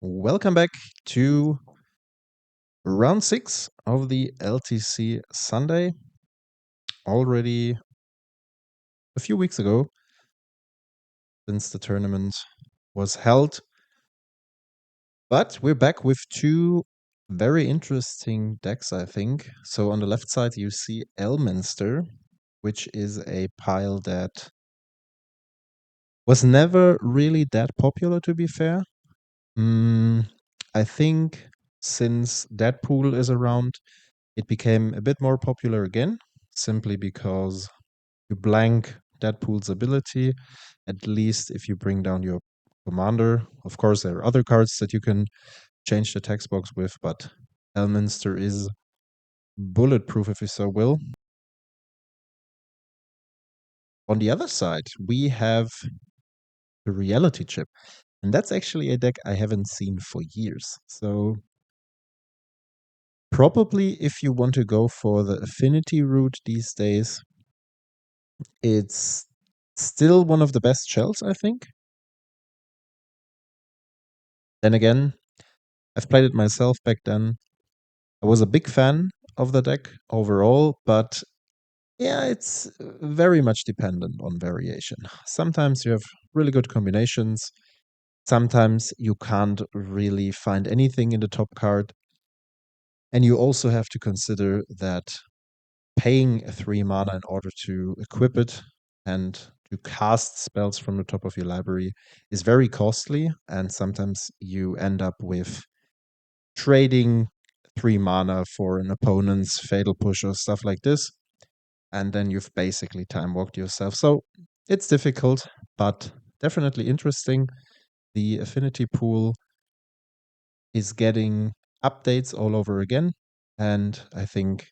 welcome back to round 6 of the LTC Sunday. Already a few weeks ago, since the tournament was held. But we're back with two very interesting decks, I think. So on the left side, you see Elminster, which is a pile that was never really that popular, to be fair. I think since Deadpool is around, it became a bit more popular again, simply because you blank Deadpool's ability, at least if you bring down your commander. Of course, there are other cards that you can change the text box with, but Elminster is bulletproof if you so will. On the other side, we have the reality chip. And that's actually a deck I haven't seen for years. So probably if you want to go for the affinity route these days, it's still one of the best shells, I think. Then again, I've played it myself back then. I was a big fan of the deck overall, but yeah, it's very much dependent on variation. Sometimes you have really good combinations. Sometimes you can't really find anything in the top card. And you also have to consider that paying a 3 mana in order to equip it and to cast spells from the top of your library is very costly. And sometimes you end up with trading 3 mana for an opponent's fatal push or stuff like this. And then you've basically time walked yourself. So it's difficult, but definitely interesting. The affinity pool is getting updates all over again. And I think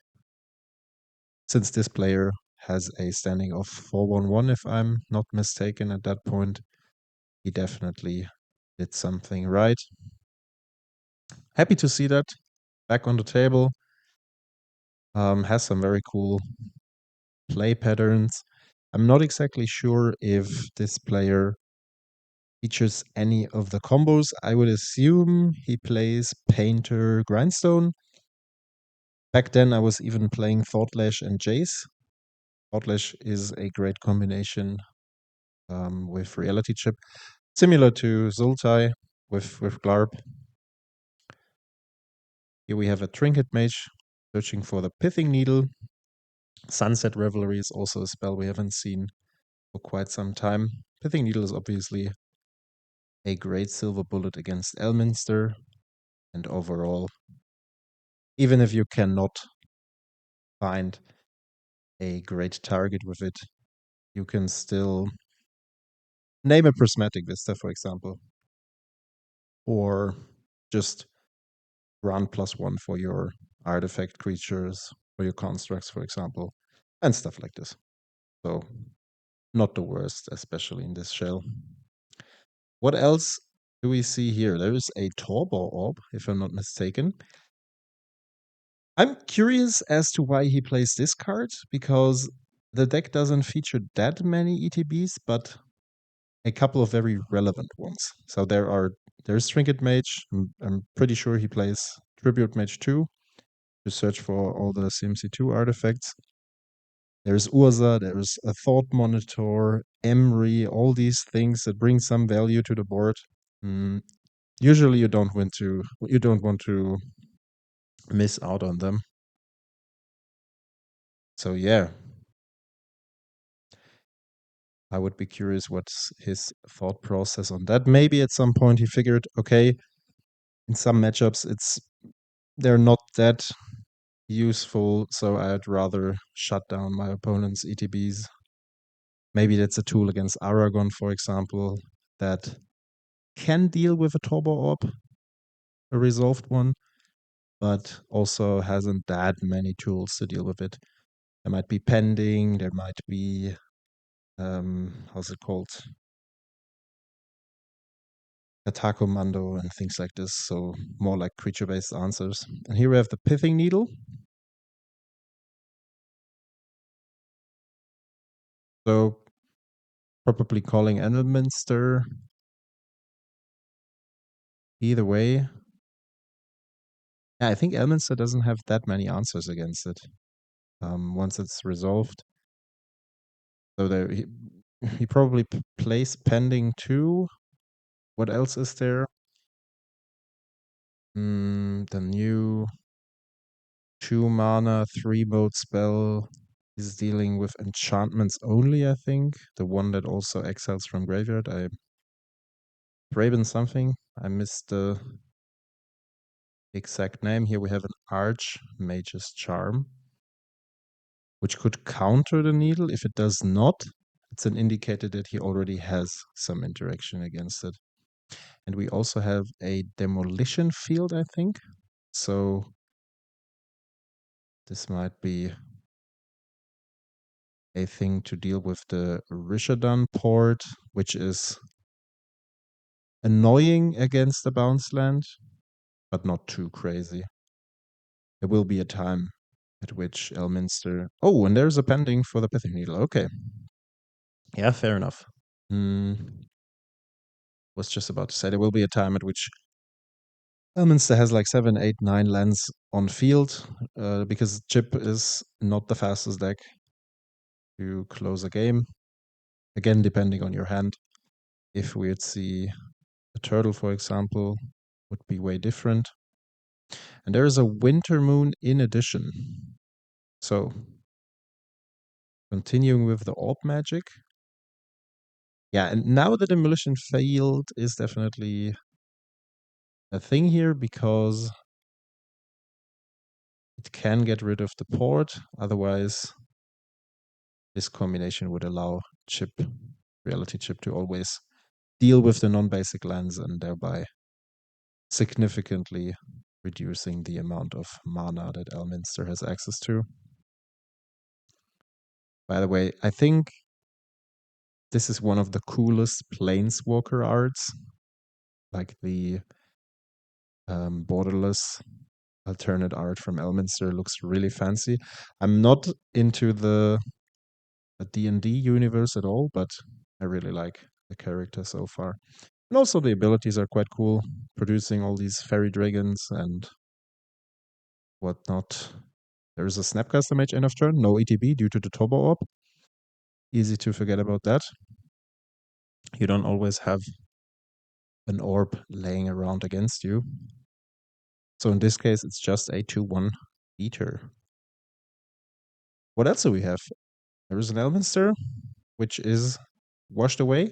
since this player has a standing of 4-1-1, if I'm not mistaken at that point, he definitely did something right. Happy to see that back on the table. Has some very cool play patterns. I'm not exactly sure if this player features any of the combos. I would assume he plays Painter Grindstone. Back then, I was even playing Thoughtlash and Jace. Thoughtlash is a great combination with Reality Chip, similar to Zultai with Glarb. Here we have a Trinket Mage searching for the Pithing Needle. Sunset Revelry is also a spell we haven't seen for quite some time. Pithing Needle is obviously a great silver bullet against Elminster, and overall, even if you cannot find a great target with it, you can still name a Prismatic Vista, for example, or just run +1 for your artifact creatures or your constructs, for example, and stuff like this. So, not the worst, especially in this shell. What else do we see here? There is a Torbor Orb, if I'm not mistaken. I'm curious as to why he plays this card, because the deck doesn't feature that many ETBs, but a couple of very relevant ones. So there's Trinket Mage. I'm pretty sure he plays Tribute Mage 2 to search for all the CMC2 artifacts. There's Urza, there's a Thought Monitor, Emry, all these things that bring some value to the board. Usually you don't want to miss out on them. So yeah, I would be curious what's his thought process on that. Maybe at some point he figured, okay, in some matchups they're not that useful, so I'd rather shut down my opponent's ETBs. Maybe that's a tool against Aragon, for example, that can deal with a Turbo Orb, a resolved one, but also hasn't that many tools to deal with it. There might be pending, there might be how's it called? Attack commando and things like this. So more like creature-based answers. And here we have the Pithing Needle. So probably calling Elminster Either way, yeah, I think Elminster doesn't have that many answers against it. Once it's resolved, so there he probably plays pending too. What else is there? The new 2-mana 3-mode spell is dealing with enchantments only, I think. The one that also exiles from graveyard. Raven something. I missed the exact name. Here we have an Archmage's Charm, which could counter the needle. If it does not, it's an indicator that he already has some interaction against it. And we also have a demolition field, I think. So this might be a thing to deal with the Rishadan port, which is annoying against the bounce land, but not too crazy. There will be a time at which Elminster. Oh, and there's a pending for the Pithing Needle. Okay. Yeah, fair enough. Was just about to say there will be a time at which Elminster has like 7, 8, 9 lands on field because Chip is not the fastest deck to close a game. Again, depending on your hand. If we'd see a turtle, for example, would be way different. And there is a winter moon in addition. So, continuing with the orb magic. Yeah, and now the demolition field is definitely a thing here because it can get rid of the port. Otherwise, this combination would allow Reality Chip, to always deal with the non-basic lands and thereby significantly reducing the amount of mana that Elminster has access to. By the way, I think this is one of the coolest Planeswalker arts, like the borderless alternate art from Elminster looks really fancy. I'm not into the D&D universe at all, but I really like the character so far. And also the abilities are quite cool, producing all these fairy dragons and whatnot. There is a Snapcaster Mage end of turn, no ETB due to the Turbo Orb. Easy to forget about that. You don't always have an orb laying around against you. So in this case, it's just a 2-1 eater. What else do we have? There is an Elminster, which is washed away.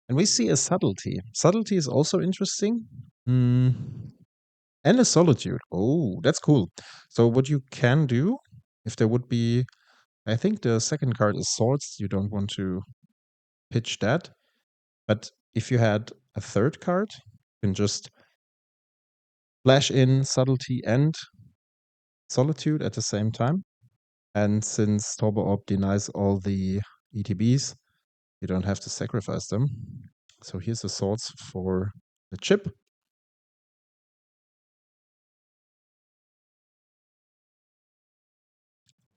And we see a subtlety. Subtlety is also interesting. And a solitude. Oh, that's cool. So what you can do, if there would be, I think the second card is swords. You don't want to pitch that. But if you had a third card, you can just flash in subtlety and solitude at the same time. And since Turbo Orb denies all the ETBs, you don't have to sacrifice them. So here's the swords for the chip.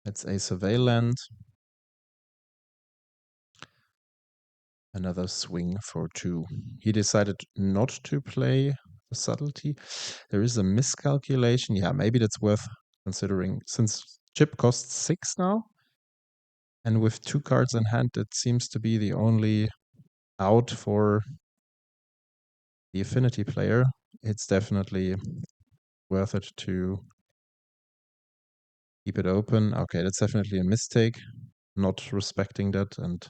That's a survey land. Another swing for 2. He decided not to play the subtlety. There is a miscalculation. Yeah, maybe that's worth considering since chip costs 6 now. And with 2 cards in hand, that seems to be the only out for the Affinity player. It's definitely worth it to keep it open. Okay, that's definitely a mistake. Not respecting that and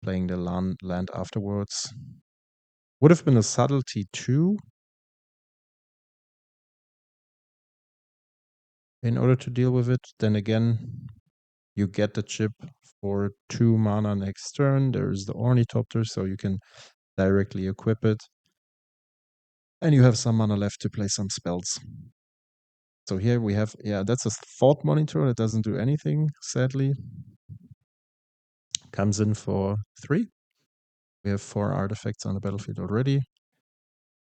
playing the land afterwards. Would have been a subtlety too. In order to deal with it. Then again, you get the chip for 2 mana next turn. There's the Ornithopter, so you can directly equip it. And you have some mana left to play some spells. So here we have, yeah, that's a Thought Monitor that doesn't do anything, sadly. Comes in for 3. We have 4 artifacts on the battlefield already.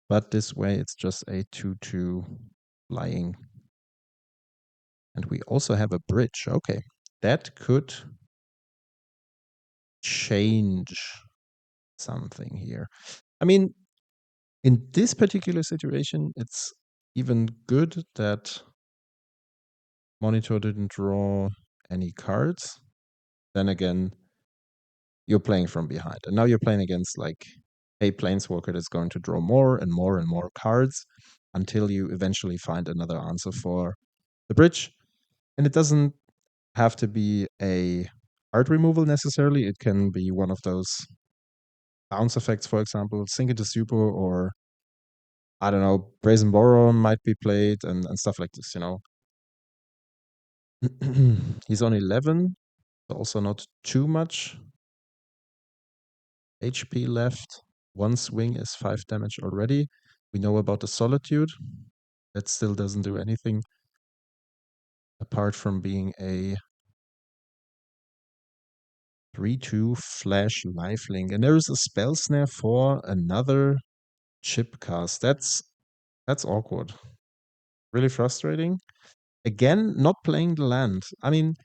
But this way it's just a 2-2 flying. And we also have a bridge. Okay, that could change something here. I mean, In this particular situation, it's even good that Monitor didn't draw any cards. Then again, you're playing from behind. And now you're playing against like a Planeswalker that's going to draw more and more and more cards until you eventually find another answer for the bridge. And it doesn't have to be a card removal necessarily. It can be one of those bounce effects, for example, Sink into Super, or I don't know, Brazen Boron might be played and stuff like this, you know. He's on 11, also not too much HP left. One swing is 5 damage already. We know about the Solitude. That still doesn't do anything apart from being a 3/2 flash lifelink. And there is a spell snare for another chip cast. That's awkward. Really frustrating. Again, not playing the land. I mean,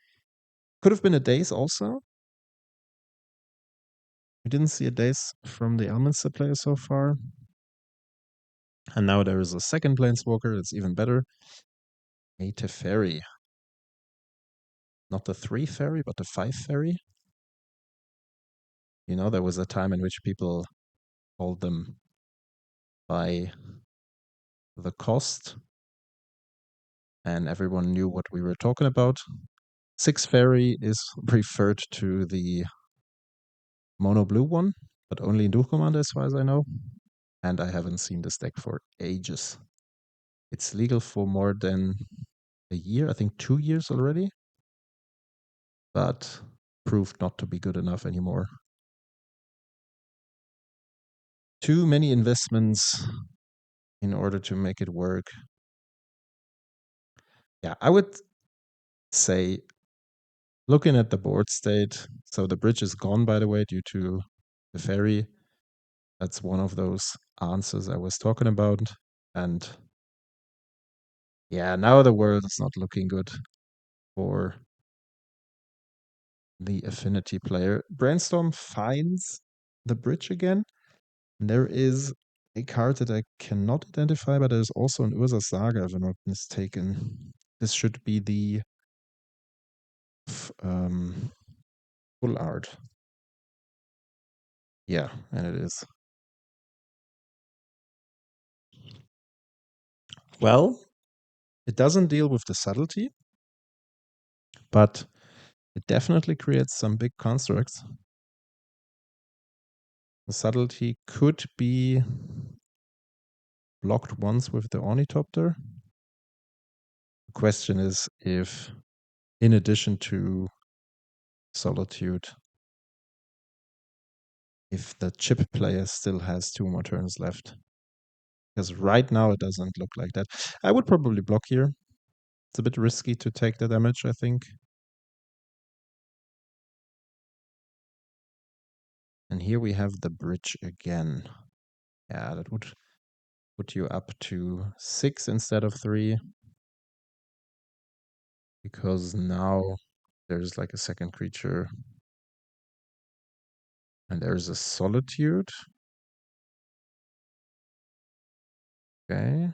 could have been a Daze also. We didn't see a Daze from the Elminster player so far. And now there is a second Planeswalker that's even better. A Teferi. Not the 3 fairy, but the 5 fairy. You know, there was a time in which people called them by the cost, and everyone knew what we were talking about. 6 fairy is referred to the mono blue one, but only in Duel Commander as far as I know. And I haven't seen this deck for ages. It's legal for more than a year, I think 2 years already, but proved not to be good enough anymore. Too many investments in order to make it work. Yeah, I would say, looking at the board state, so the bridge is gone, by the way, due to the fairy. That's one of those answers I was talking about. And yeah, now the world is not looking good for the Affinity player. Brainstorm finds the bridge again. There is a card that I cannot identify, but there's also an Urza Saga, if I'm not mistaken. This should be the full art. Yeah, and it is. Well, it doesn't deal with the subtlety, but it definitely creates some big constructs. The subtlety could be blocked once with the Ornithopter. The question is if, in addition to Solitude, if the chip player still has 2 more turns left. Because right now it doesn't look like that. I would probably block here. It's a bit risky to take the damage, I think. And here we have the bridge again. Yeah, that would put you up to 6 instead of 3. Because now there's like a second creature. And there's a Solitude. Okay.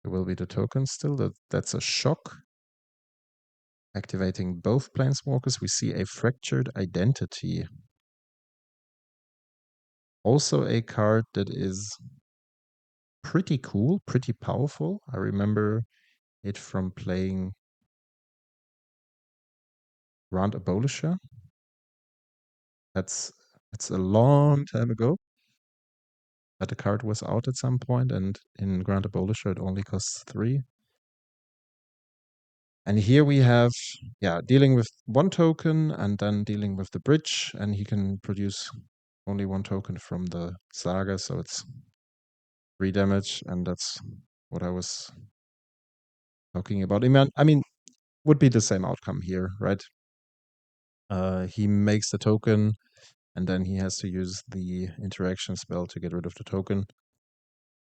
There will be the token still. That's a shock. Activating both Planeswalkers, we see a Fractured Identity. Also a card that is pretty cool, pretty powerful. I remember it from playing Grand Abolisher. That's a long time ago. But the card was out at some point, and in Grand Abolisher it only costs 3. And here we have, yeah, dealing with 1 token and then dealing with the bridge, and he can produce only 1 token from the Saga, so it's 3 damage, and that's what I was talking about. I mean, would be the same outcome here, right? He makes the token, and then he has to use the interaction spell to get rid of the token,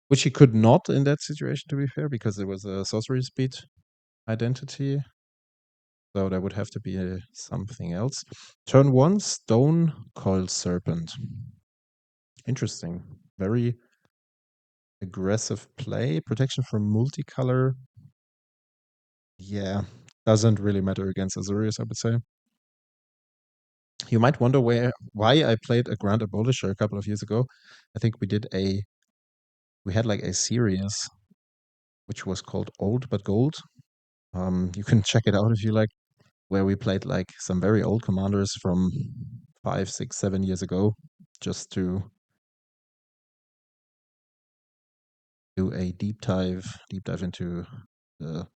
which he could not in that situation, to be fair, because it was a sorcery speed identity. So there would have to be something else. Turn 1, Stone Coil Serpent. Interesting. Very aggressive play. Protection from multicolor. Yeah, doesn't really matter against Azorius, I would say. You might wonder why I played a Grand Abolisher a couple of years ago. I think we had like a series which was called Old But Gold. You can check it out if you like, where we played like some very old commanders from 5, 6, 7 years ago, just to do a deep dive into the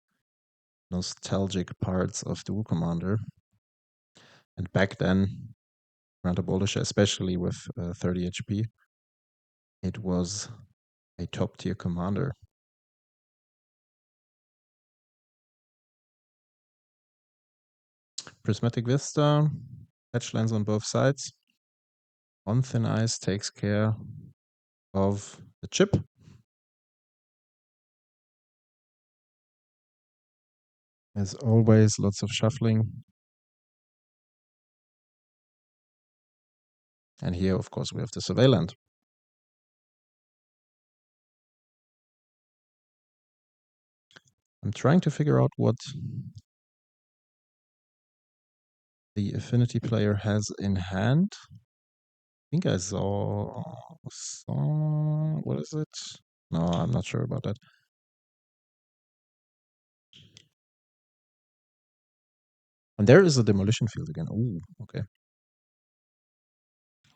nostalgic parts of Duel Commander. And back then, Grand Abolisher, especially with 30 HP, it was a top tier commander. Prismatic Vista, patch lands on both sides. On Thin Ice takes care of the chip. As always, lots of shuffling. And here, of course, we have the Surveillant. I'm trying to figure out what the Affinity player has in hand. I think I saw what is it? No, I'm not sure about that. And there is a Demolition Field again. Oh, okay.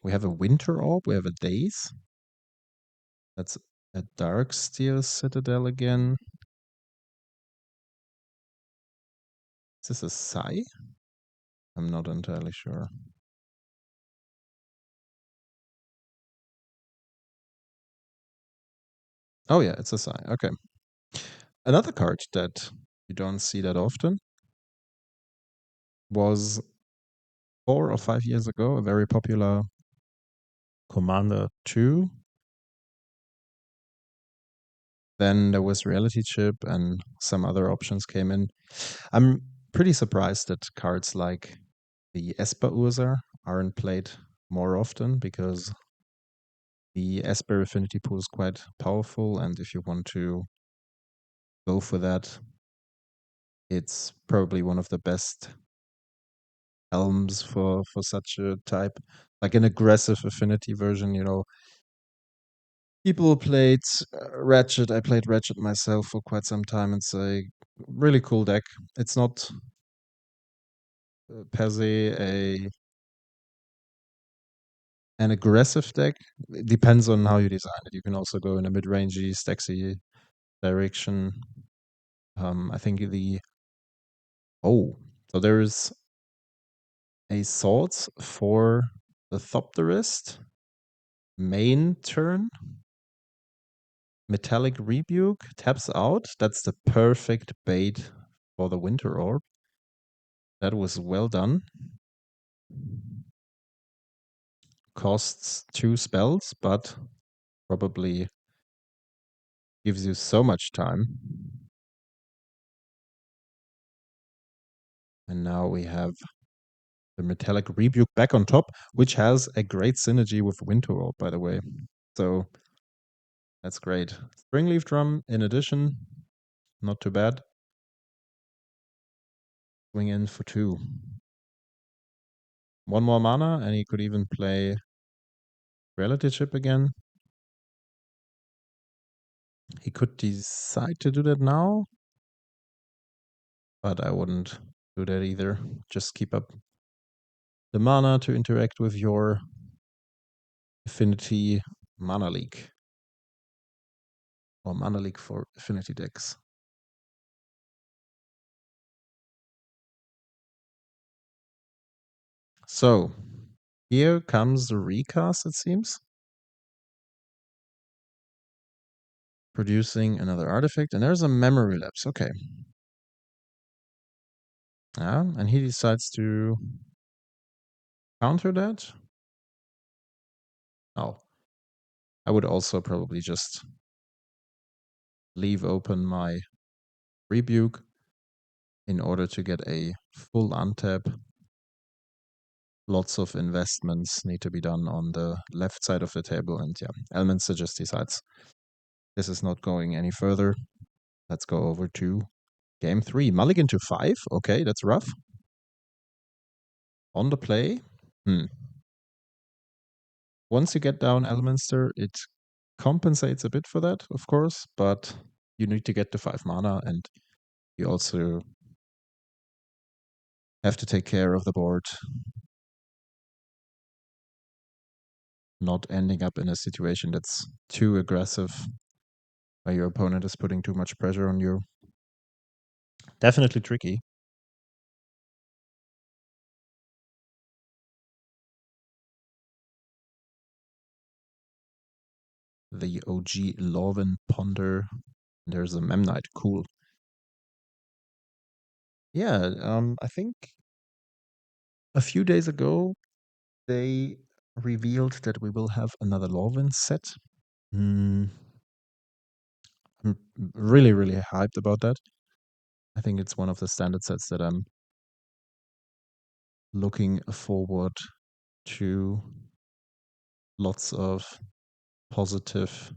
We have a Winter Orb. We have a Daze. That's a Dark Steel Citadel again. Is this a Sai? I'm not entirely sure. Oh yeah, it's a Sai. Okay. Another card that you don't see that often was 4 or 5 years ago a very popular Commander 2. Then there was Reality Chip and some other options came in. I'm pretty surprised that cards like the Esper Urza aren't played more often, because the Esper Affinity pool is quite powerful, and if you want to go for that, it's probably one of the best elms for such a type. Like an aggressive Affinity version, people played Ratchet. I played Ratchet myself for quite some time. It's a really cool deck. It's not per se an aggressive deck. It depends on how you design it. You can also go in a mid-rangey, stacksy direction. I think so there is a Swords for the Thopterist main turn. Metallic Rebuke taps out. That's the perfect bait for the Winter Orb. That was well done. Costs 2 spells, but probably gives you so much time. And now we have the Metallic Rebuke back on top, which has a great synergy with Winter Orb, by the way. So that's great. Springleaf Drum, in addition, not too bad. Swing in for 2. 1 more mana, and he could even play Reality Chip again. He could decide to do that now, but I wouldn't do that either. Just keep up the mana to interact with your Affinity Mana Leak. Or Mana Leak for Affinity decks. So, here comes the recast, it seems. Producing another artifact, and there's a memory lapse. Okay. Yeah, and he decides to counter that. Oh. I would also probably just leave open my Rebuke in order to get a full untap. Lots of investments need to be done on the left side of the table, and yeah, Elminster just decides this is not going any further. Let's go over to game 3. Mulligan to 5. Okay, that's rough. On the play. Once you get down Elminster, it compensates a bit for that, of course, but you need to get to 5 mana, and you also have to take care of the board, not ending up in a situation that's too aggressive, where your opponent is putting too much pressure on you. Definitely tricky. The OG Lorwyn Ponder. There's a Memnite. Cool. Yeah, I think a few days ago they revealed that we will have another Lorwyn set. I'm really, really hyped about that. I think it's one of the standard sets that I'm looking forward to. Lots of positive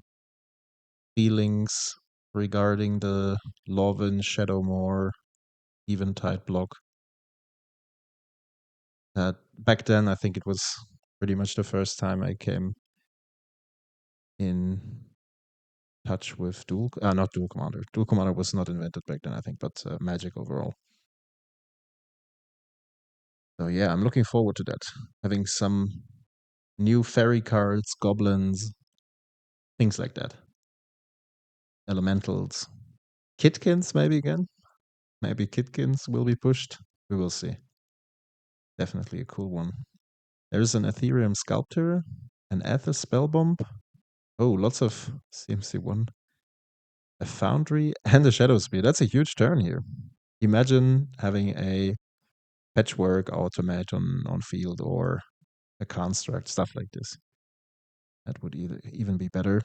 feelings regarding the Lorwyn Shadowmoor Eventide block. Back then, I think it was pretty much the first time I came in touch with not Dual Commander. Dual Commander was not invented back then, I think, but Magic overall. So yeah, I'm looking forward to that. Having some new fairy cards, goblins, things like that. Elementals. Kitkins, maybe again. Maybe Kitkins will be pushed. We will see. Definitely a cool one. There's an Ethereum Sculptor, an Aether Spellbomb. Oh, lots of CMC1. A Foundry and a Shadow Spear. That's a huge turn here. Imagine having a Patchwork automaton on field or a construct, stuff like this. That would even be better.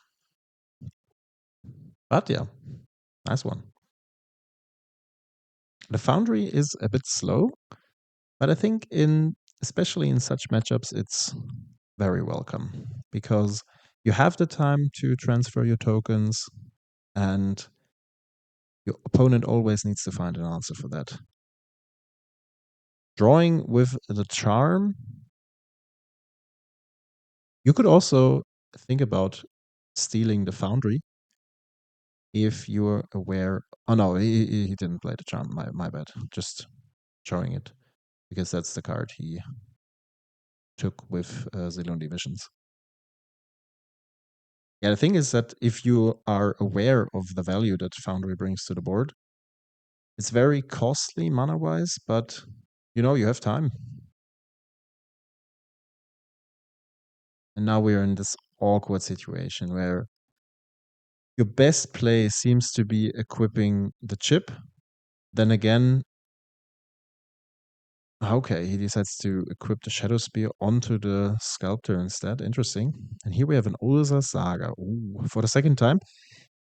But yeah, nice one. The Foundry is a bit slow, but I think especially in such matchups, it's very welcome because you have the time to transfer your tokens and your opponent always needs to find an answer for that. Drawing with the Charm, you could also think about stealing the Foundry if you're aware. Oh no, he didn't play the Charm. My bad. Just showing it because that's the card he took with Zealand Visions. Yeah, the thing is that if you are aware of the value that Foundry brings to the board, it's very costly mana-wise, but you have time. And now we're in this awkward situation where your best play seems to be equipping the chip. Then again, okay, he decides to equip the Shadow Spear onto the Sculptor instead. Interesting. And here we have an Urza Saga. Ooh, for the second time.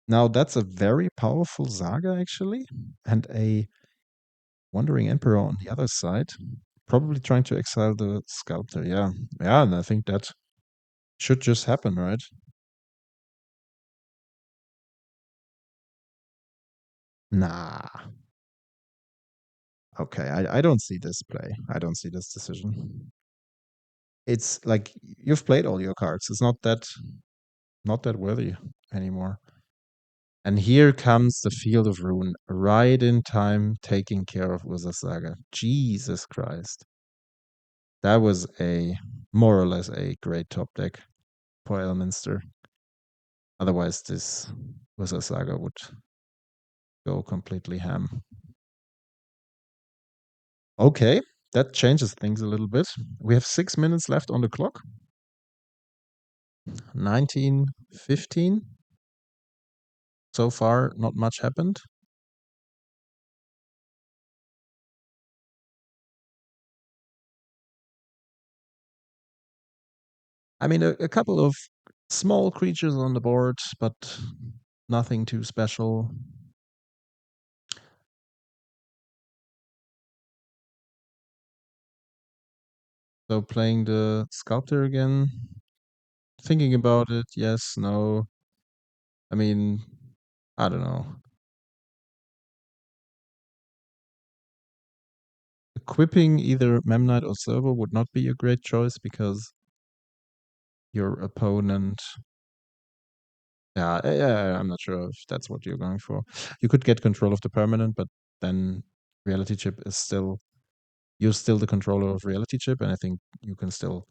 Now, that's a very powerful Saga, actually. And a Wandering Emperor on the other side. Probably trying to exile the Sculptor. Yeah. Yeah, and I think that should just happen, right? Nah. Okay, I don't see this play. I don't see this decision. It's like you've played all your cards. It's not that worthy anymore. And here comes the Field of Ruin, right in time, taking care of Urza Saga. Jesus Christ. That was more or less a great top deck for Elminster. Otherwise, this Urza Saga would go completely ham. Okay, that changes things a little bit. We have 6 minutes left on the clock. 19:15. So far, not much happened. I mean, a couple of small creatures on the board, but nothing too special. So playing the Sculptor again, thinking about it, yes, no. I mean, I don't know. Equipping either Memnite or Servo would not be a great choice because your opponent. Yeah, I'm not sure if that's what you're going for. You could get control of the permanent, but then Reality Chip is still. You're still the controller of Reality Chip, and I think you can still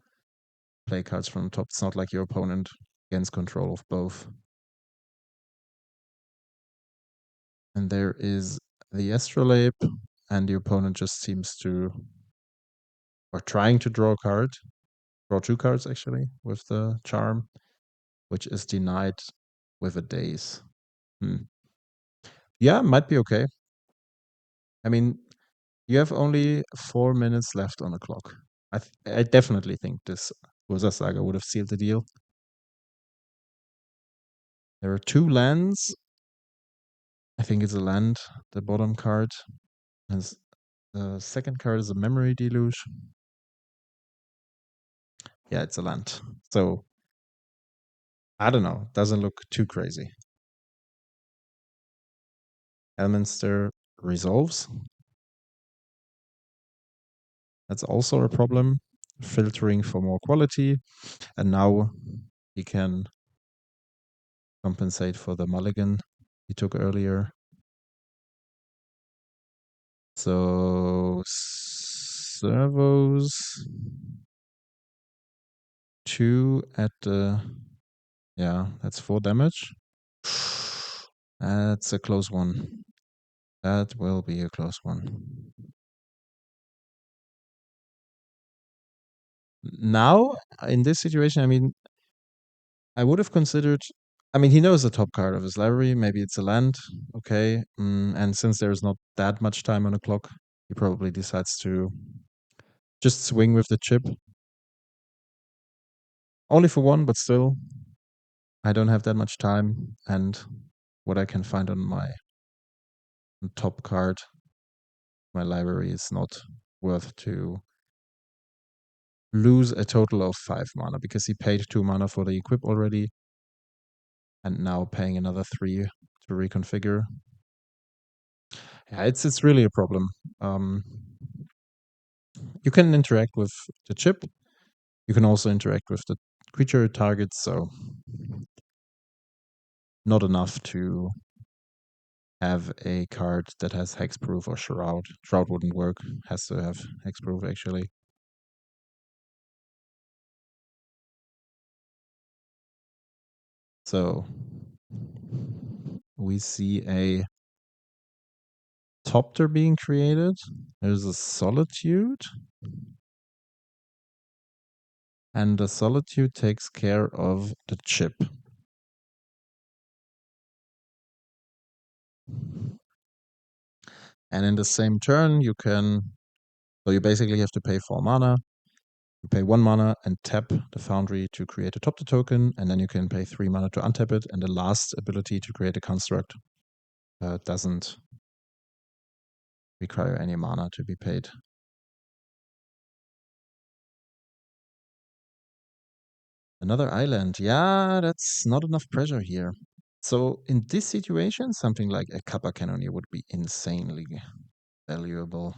play cards from the top. It's not like your opponent gains control of both. And there is the Astrolabe, and the opponent just seems to. Or trying to draw a card. Draw 2 cards, actually, with the Charm, which is denied with a Daze. Yeah, might be okay. I mean, you have only 4 minutes left on the clock. I definitely think this Urza Saga would have sealed the deal. There are 2 lands. I think it's a land, the bottom card. And the second card is a Memory Deluge. Yeah, it's a land. So, I don't know. Doesn't look too crazy. Elminster resolves. That's also a problem. Filtering for more quality. And now he can compensate for the mulligan he took earlier. So servos 2 at the. Yeah, that's 4 damage. That's a close one. That will be a close one. Now, in this situation, I mean, I would have considered. I mean, he knows the top card of his library. Maybe it's a land. Okay. And since there's not that much time on the clock, he probably decides to just swing with the chip. Only for 1, but still, I don't have that much time. And what I can find on my top card, my library, is not worth to lose a total of 5 mana because he paid 2 mana for the equip already. And now paying another 3 to reconfigure. Yeah, it's really a problem. You can interact with the chip. You can also interact with the creature targets, so not enough to have a card that has hexproof or shroud. Shroud wouldn't work. Has to have hexproof actually. So we see a Topter being created. There's a Solitude. And the Solitude takes care of the chip. And in the same turn, you can. So you basically have to pay 4 mana. You pay 1 mana and tap the Foundry to create a Topter token, and then you can pay 3 mana to untap it, and the last ability to create a construct doesn't require any mana to be paid. Another island. Yeah, that's not enough pressure here. So in this situation, something like a Kappa Cannoneer would be insanely valuable.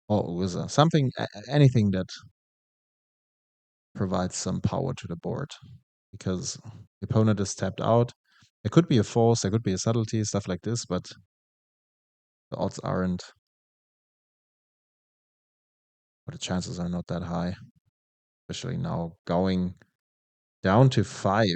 Or Urza. Something, anything that provides some power to the board. Because the opponent is tapped out. There could be a force, there could be a subtlety, stuff like this, but the odds aren't, or the chances are not that high. Especially now going down to 5.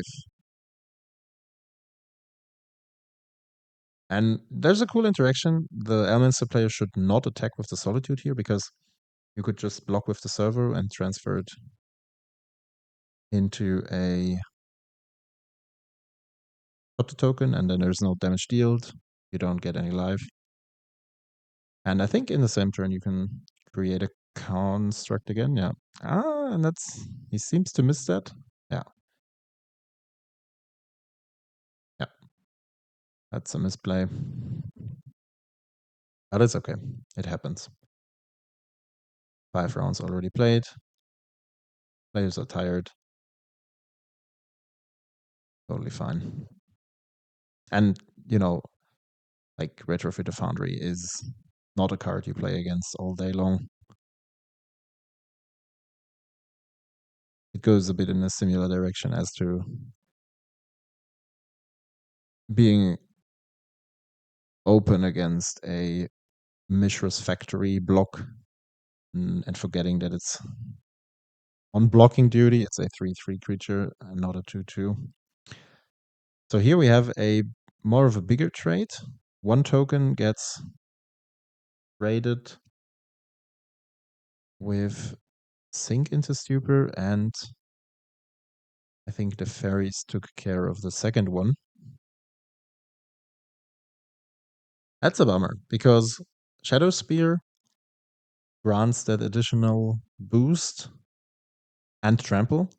And there's a cool interaction. The Elminster player should not attack with the Solitude here because you could just block with the server and transfer it into a Topter token, and then there's no damage dealt. You don't get any life. And I think in the same turn you can create a construct again. Yeah. And that's. He seems to miss that. Yeah. Yeah. That's a misplay. But it's okay. It happens. 5 rounds already played. Players are tired. Totally fine. And, like Retrofit the Foundry is not a card you play against all day long. It goes a bit in a similar direction as to being open against a Mishra's Factory block and forgetting that it's on blocking duty. It's a 3/3 creature and not a 2/2. So here we have a more of a bigger trade. One token gets raided with Sink into Stupor, and I think the fairies took care of the second one. That's a bummer, because Shadow Spear grants that additional boost and trample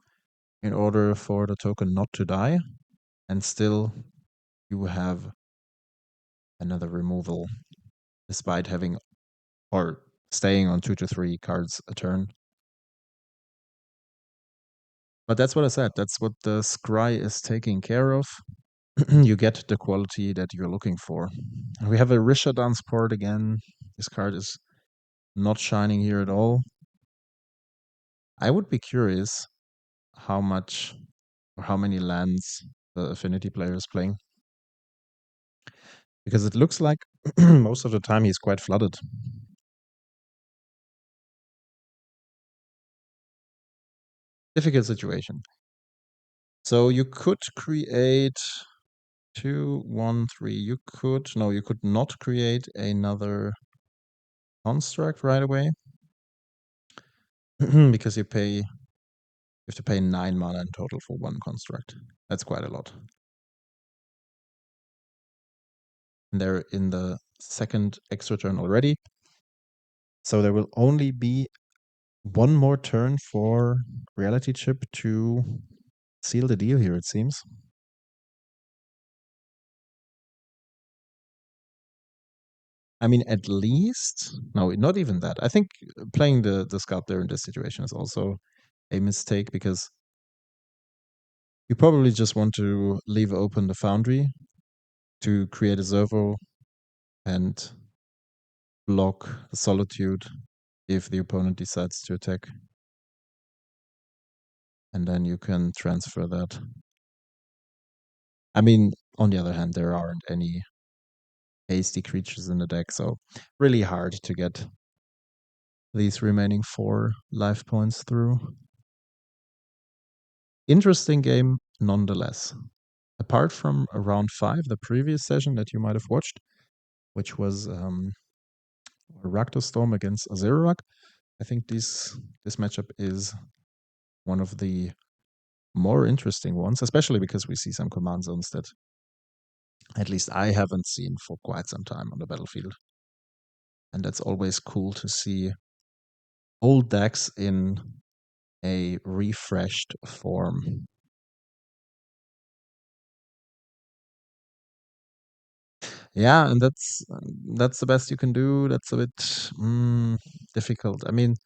in order for the token not to die, and still you have another removal despite having or staying on 2 to 3 cards a turn. But that's what I said. That's what the Scry is taking care of. You get the quality that you're looking for. We have a Rishadan's Port again. This card is not shining here at all. I would be curious how much or how many lands the Affinity player is playing. Because it looks like most of the time he's quite flooded. Difficult situation. So you could create 2, 1, 3. You could not create another construct right away. Because you have to pay 9 mana in total for one construct. That's quite a lot. And they're in the second extra turn already. So there will only be one more turn for Reality Chip to seal the deal here, it seems. I mean, at least, no, not even that. I think playing the Sculptor in this situation is also a mistake, because you probably just want to leave open the Foundry to create a servo and block the Solitude if the opponent decides to attack. And then you can transfer that. I mean, on the other hand, there aren't any hasty creatures in the deck, so really hard to get these remaining 4 life points through. Interesting game nonetheless. Apart from round 5, the previous session that you might have watched, which was Rakdos Storm against Azerorak, I think this matchup is one of the more interesting ones, especially because we see some command zones that at least I haven't seen for quite some time on the battlefield. And that's always cool to see old decks in a refreshed form. Yeah, and that's the best you can do. That's a bit difficult. I mean,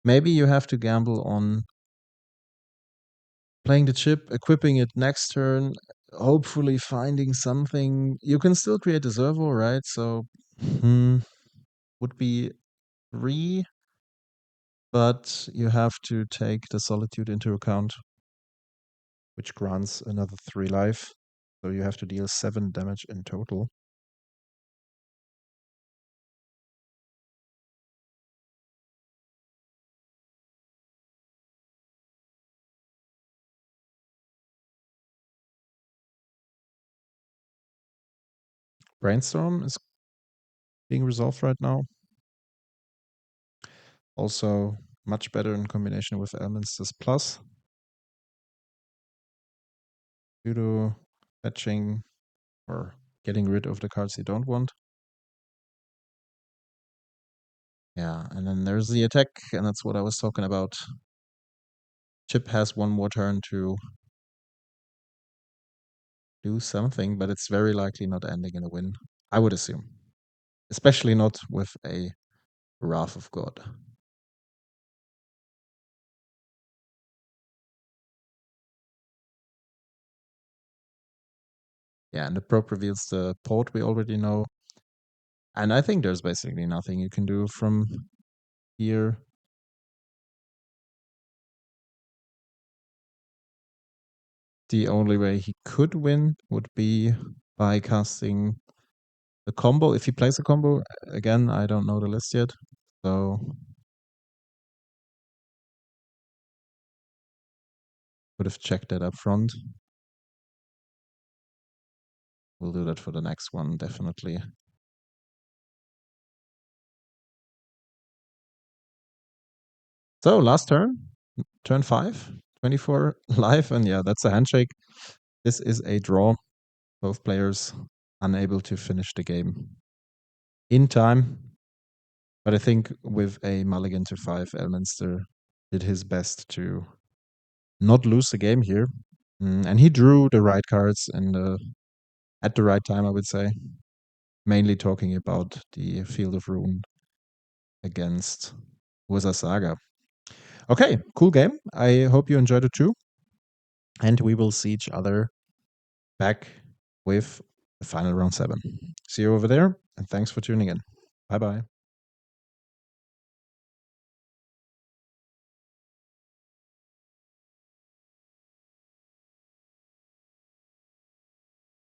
maybe you have to gamble on playing the chip, equipping it next turn, hopefully finding something. You can still create a servo, right? So would be 3, but you have to take the Solitude into account, which grants another 3 life. So you have to deal 7 damage in total. Brainstorm is being resolved right now. Also much better in combination with Elminster's Plus. Due to fetching or getting rid of the cards you don't want. Yeah, and then there's the attack, and that's what I was talking about. Chip has one more turn to do something, but it's very likely not ending in a win, I would assume. Especially not with a Wrath of God. Yeah, and the prop reveals the port we already know. And I think there's basically nothing you can do from here. The only way he could win would be by casting the combo. If he plays a combo, again, I don't know the list yet. So would have checked that up front. We'll do that for the next one, definitely. So last turn 5, 24 live, and yeah, that's a handshake. This is a draw. Both players unable to finish the game in time. But I think with a mulligan to 5, Elminster did his best to not lose the game here. And he drew the right cards and at the right time, I would say. Mainly talking about the Field of Ruin against Urza Saga. Okay, cool game. I hope you enjoyed it too. And we will see each other back with the final round 7. See you over there, and thanks for tuning in. Bye bye.